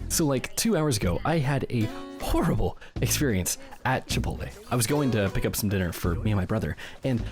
So like 2 hours ago, I had a horrible experience at Chipotle. I was going to pick up some dinner for me and my brother, and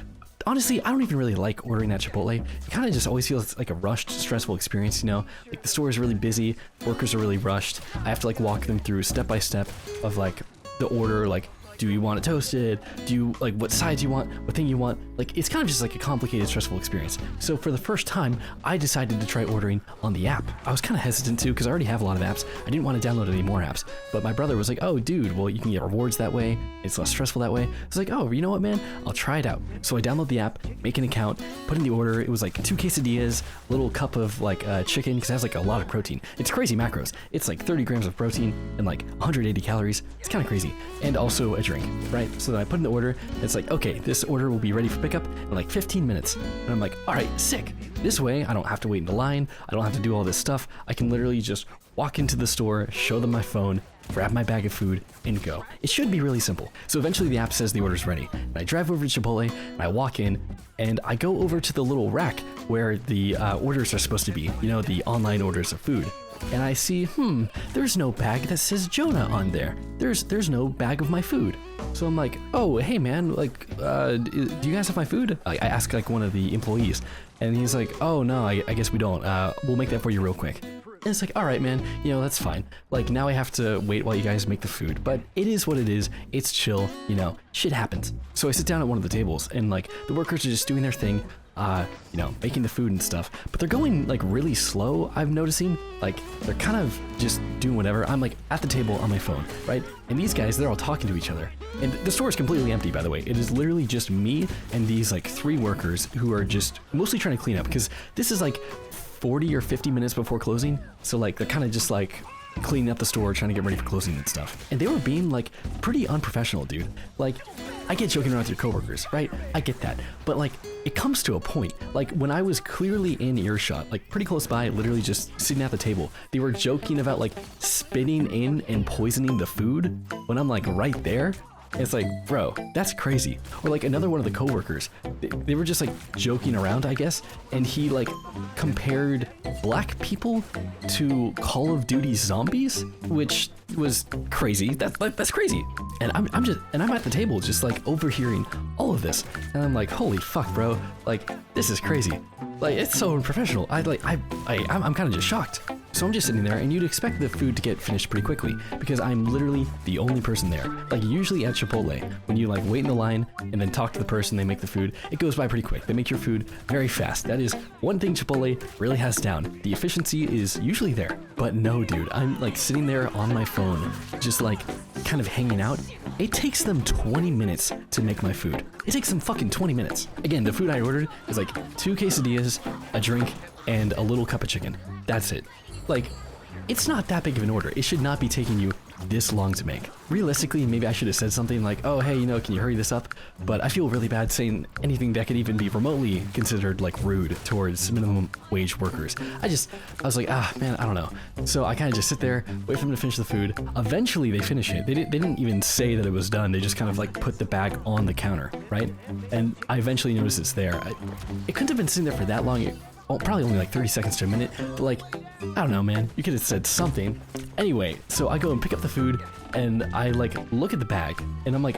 honestly, I don't even really like ordering at Chipotle. It kind of just always feels like a rushed, stressful experience, you know? Like the store is really busy, workers are really rushed. I have to like walk them through step by step of like the order, like, do you want it toasted? Do you like what sides you want? What thing you want? Like it's kind of just like a complicated, stressful experience. So for the first time, I decided to try ordering on the app. I was kind of hesitant to because I already have a lot of apps. I didn't want to download any more apps. But my brother was like, "Oh, dude, well you can get rewards that way. It's less stressful that way." I was like, "Oh, you know what, man? I'll try it out." So I download the app, make an account, put in the order. It was like 2 quesadillas, a little cup of like chicken because it has like a lot of protein. It's crazy macros. It's like 30 grams of protein and like 180 calories. It's kind of crazy. And also a drink, right? So then I put in the order, and it's like, okay, this order will be ready for pickup in like 15 minutes. And I'm like, all right, sick. This way, I don't have to wait in the line. I don't have to do all this stuff. I can literally just walk into the store, show them my phone, grab my bag of food, and go. It should be really simple. So eventually the app says the order's ready. And I drive over to Chipotle, and I walk in, and I go over to the little rack where the orders are supposed to be, you know, the online orders of food. And I see, there's no bag that says Jonah on there. There's no bag of my food. So I'm like, oh, hey man, like, do you guys have my food? I ask like one of the employees, and he's like, oh no, I guess we don't. We'll make that for you real quick. And it's like, all right, man, you know, that's fine. Like now I have to wait while you guys make the food, but it is what it is. It's chill, you know, shit happens. So I sit down at one of the tables, and like the workers are just doing their thing. You know, making the food and stuff, but they're going like really slow. I'm noticing like they're kind of just doing whatever. I'm like at the table on my phone, right? And these guys, they're all talking to each other. And the store is completely empty, by the way. It is literally just me and these like 3 workers who are just mostly trying to clean up because this is like 40 or 50 minutes before closing. So like they're kind of just like cleaning up the store, trying to get ready for closing and stuff. And they were being like pretty unprofessional, dude. Like, I get joking around with your coworkers, right? I get that. But like, it comes to a point. Like when I was clearly in earshot, like pretty close by, literally just sitting at the table, they were joking about like spitting in and poisoning the food when I'm like right there. It's like, bro, that's crazy. Or like another one of the coworkers, they were just like joking around, I guess, and he like compared black people to Call of Duty zombies, which was crazy. That's crazy. And I'm at the table just like overhearing all of this, and I'm like, holy fuck, bro, like this is crazy. Like it's so unprofessional. I'm kind of just shocked. So I'm just sitting there, and you'd expect the food to get finished pretty quickly because I'm literally the only person there. Like usually at Chipotle, when you like wait in the line and then talk to the person, they make the food, it goes by pretty quick. They make your food very fast. That is one thing Chipotle really has down. The efficiency is usually there. But no, dude, I'm like sitting there on my phone, just like kind of hanging out. It takes them 20 minutes to make my food. It takes them fucking 20 minutes. Again, the food I ordered is like 2 quesadillas, a drink, and a little cup of chicken. That's it. Like, it's not that big of an order. It should not be taking you this long to make. Realistically, maybe I should have said something like, oh, hey, you know, can you hurry this up? But I feel really bad saying anything that could even be remotely considered like rude towards minimum wage workers. I was like, man, I don't know. So I kind of just sit there, wait for them to finish the food. Eventually they finish it. They didn't even say that it was done. They just kind of like put the bag on the counter, right? And I eventually noticed it's there. It couldn't have been sitting there for that long. Probably only like 30 seconds to a minute, but like, I don't know, man, you could have said something. Anyway, so I go and pick up the food, and I like look at the bag, and I'm like,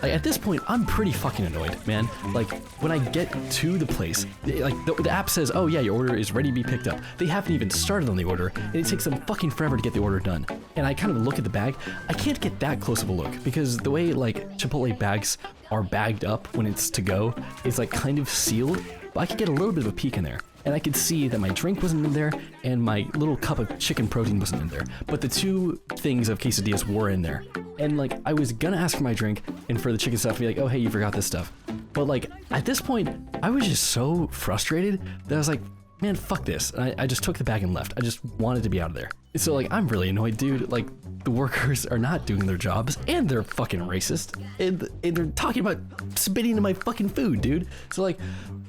at this point, I'm pretty fucking annoyed, man. Like when I get to the place, like the app says, oh yeah, your order is ready to be picked up. They haven't even started on the order, and it takes them fucking forever to get the order done. And I kind of look at the bag. I can't get that close of a look because the way like Chipotle bags are bagged up when it's to go is like kind of sealed, but I could get a little bit of a peek in there. And I could see that my drink wasn't in there and my little cup of chicken protein wasn't in there. But the 2 things of quesadillas were in there. And like, I was gonna ask for my drink and for the chicken stuff, be like, oh, hey, you forgot this stuff. But like, at this point, I was just so frustrated that I was like, man, fuck this. And I just took the bag and left. I just wanted to be out of there. So like, I'm really annoyed, dude. Like, the workers are not doing their jobs, and they're fucking racist. And they're talking about spitting in my fucking food, dude. So like,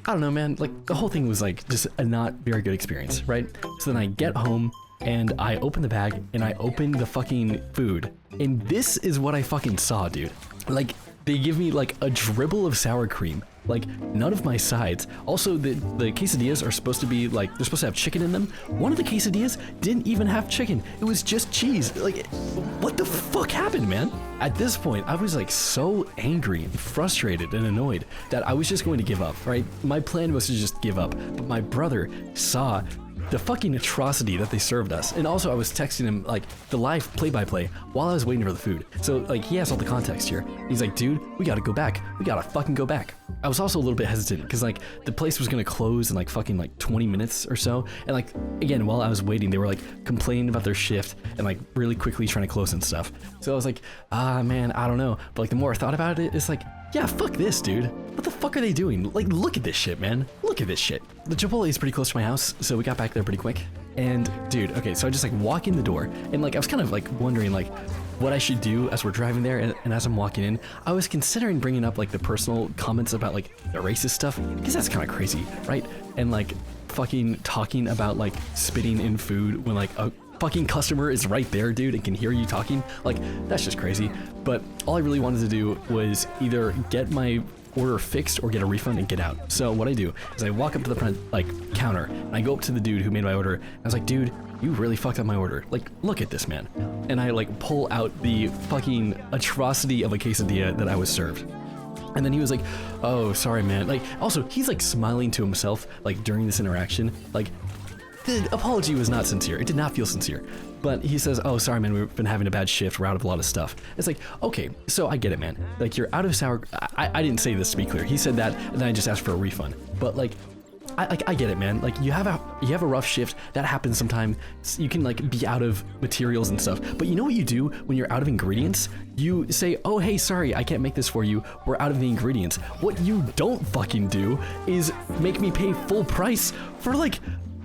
I don't know, man, like the whole thing was like just a not very good experience, right? So then I get home and I open the bag and I open the fucking food, and this is what I fucking saw, dude. Like they give me like a dribble of sour cream like none of my sides. Also, the quesadillas are supposed to be like, they're supposed to have chicken in them. One of the quesadillas didn't even have chicken. It was just cheese. Like, what the fuck happened, man? At this point, I was like so angry and frustrated and annoyed that I was just going to give up, right? My plan was to just give up, but my brother saw the fucking atrocity that they served us. And also I was texting him like the live play-by-play while I was waiting for the food. So like he has all the context here. He's like, dude, we gotta go back. We gotta fucking go back. I was also a little bit hesitant because like the place was gonna close in like fucking like 20 minutes or so. And like, again, while I was waiting, they were like complaining about their shift and like really quickly trying to close and stuff. So I was like, man, I don't know. But like the more I thought about it, it's like, yeah, fuck this, dude. What the fuck are they doing? Like, look at this shit, man. Look at this shit. The Chipotle is pretty close to my house, so we got back there pretty quick. And dude, okay, so I just like walk in the door and like I was kind of like wondering like what I should do as we're driving there, and as I'm walking in, I was considering bringing up like the personal comments about like the racist stuff, because that's kind of crazy, right? And like fucking talking about like spitting in food when like a fucking customer is right there, dude, and can hear you talking. Like, that's just crazy. But all I really wanted to do was either get my order fixed or get a refund and get out. So what I do is I walk up to the front like counter and I go up to the dude who made my order. I was like, dude, you really fucked up my order. Like, look at this, man. And I like pull out the fucking atrocity of a quesadilla that I was served. And then he was like, oh, sorry, man. Like, also, he's like smiling to himself like during this interaction. Like, the apology was not sincere. It did not feel sincere. But he says, oh, sorry, man, we've been having a bad shift. We're out of a lot of stuff. It's like, okay, so I get it, man. Like, you're out of sour... I didn't say this to be clear. He said that, and then I just asked for a refund. But, like, I get it, man. Like, you have a rough shift. That happens sometimes. You can, like, be out of materials and stuff. But you know what you do when you're out of ingredients? You say, oh, hey, sorry, I can't make this for you. We're out of the ingredients. What you don't fucking do is make me pay full price for, like,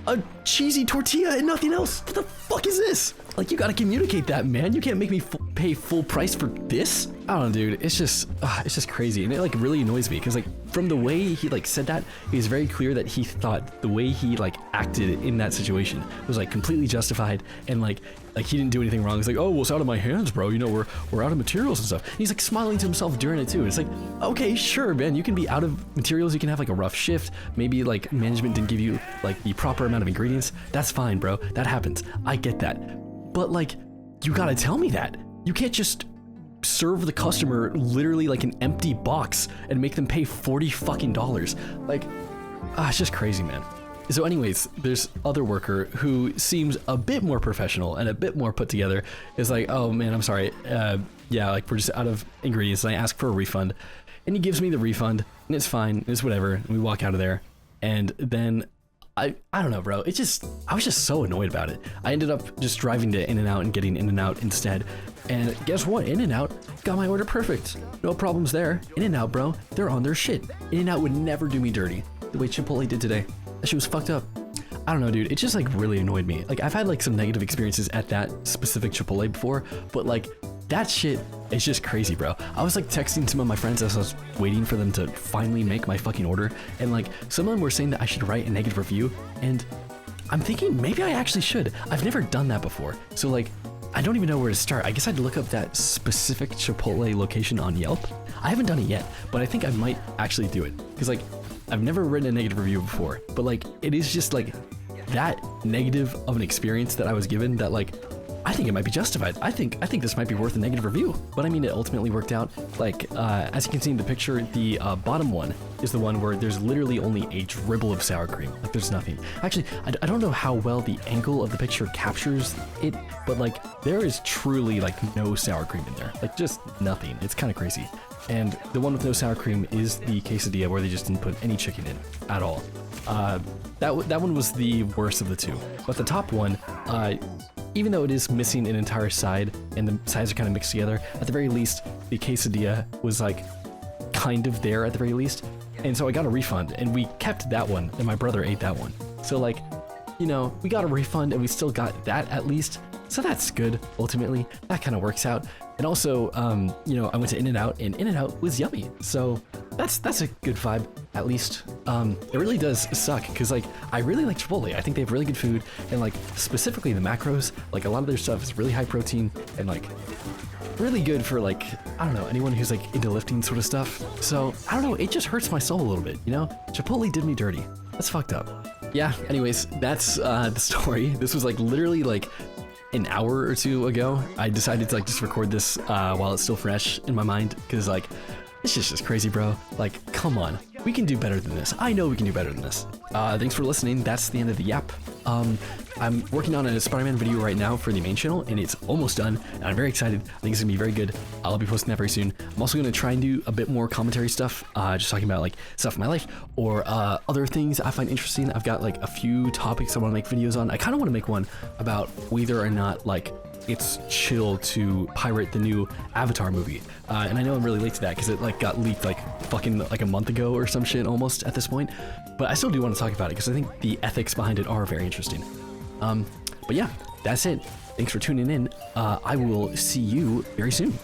a cheesy tortilla and nothing else. What the fuck is this? Like, you gotta communicate that, man. You can't make me pay full price for this. I don't know, dude. It's just crazy, and it like really annoys me because like from the way he like said that, it was very clear that he thought the way he like acted in that situation was like completely justified, and like he didn't do anything wrong. It's like, oh, well, it's out of my hands, bro. You know, we're out of materials and stuff. And he's like smiling to himself during it too. It's like, okay, sure, man. You can be out of materials. You can have like a rough shift. Maybe like management didn't give you like the proper amount of ingredients. That's fine, bro. That happens. I get that. But like, you gotta tell me that. You can't just serve the customer literally like an empty box and make them pay $40 fucking. Like, it's just crazy, man. So anyways, there's other worker who seems a bit more professional and a bit more put together. Is like, oh man, I'm sorry. Yeah, like we're just out of ingredients. And I ask for a refund, and he gives me the refund, and it's fine. It's whatever. And we walk out of there, and then I don't know, bro. I was just so annoyed about it. I ended up just driving to In-N-Out and getting In-N-Out instead. And guess what? In-N-Out got my order perfect. No problems there. In-N-Out, bro, they're on their shit. In-N-Out would never do me dirty the way Chipotle did today. That shit was fucked up. I don't know, dude. It just like really annoyed me. Like, I've had like some negative experiences at that specific Chipotle before, but like that shit is just crazy, bro. I was like texting some of my friends as I was waiting for them to finally make my fucking order, and like some of them were saying that I should write a negative review, and I'm thinking maybe I actually should. I've never done that before, so like I don't even know where to start. I guess I'd look up that specific Chipotle location on Yelp. I haven't done it yet, but I think I might actually do it, because like I've never written a negative review before, but like it is just like that negative of an experience that I was given that like I think it might be justified. I think this might be worth a negative review. But I mean, it ultimately worked out. Like, as you can see in the picture, the bottom one is the one where there's literally only a dribble of sour cream. Like, there's nothing. Actually, I don't know how well the angle of the picture captures it, but like, there is truly like no sour cream in there. Like, just nothing. It's kind of crazy. And the one with no sour cream is the quesadilla where they just didn't put any chicken in at all. That one was the worst of the two. But the top one, even though it is missing an entire side and the sides are kind of mixed together, at the very least, the quesadilla was like kind of there at the very least. And so I got a refund, and we kept that one, and my brother ate that one. So like, you know, we got a refund and we still got that at least. So that's good, ultimately. That kind of works out. And also, you know, I went to In-N-Out, and In-N-Out was yummy. So that's a good vibe, at least. It really does suck, because like, I really like Chipotle. I think they have really good food, and like, specifically the macros, like a lot of their stuff is really high protein, and like, really good for like, I don't know, anyone who's like into lifting sort of stuff. So I don't know, it just hurts my soul a little bit, you know? Chipotle did me dirty. That's fucked up. Yeah, anyways, that's the story. This was like literally like an hour or two ago. I decided to like just record this while it's still fresh in my mind, because like, it's just crazy, bro. Like, come on. We can do better than this. I know we can do better than this. Thanks for listening. That's the end of the yap. I'm working on a Spider-Man video right now for the main channel, and it's almost done, and I'm very excited. I think it's gonna be very good. I'll be posting that very soon. I'm also gonna try and do a bit more commentary stuff, just talking about like stuff in my life, or other things I find interesting. I've got like a few topics I wanna make videos on. I kinda wanna make one about whether or not like it's chill to pirate the new Avatar movie. And I know I'm really late to that because it like got leaked like fucking like a month ago or some shit almost at this point. But I still do want to talk about it because I think the ethics behind it are very interesting. But yeah, that's it. Thanks for tuning in. I will see you very soon.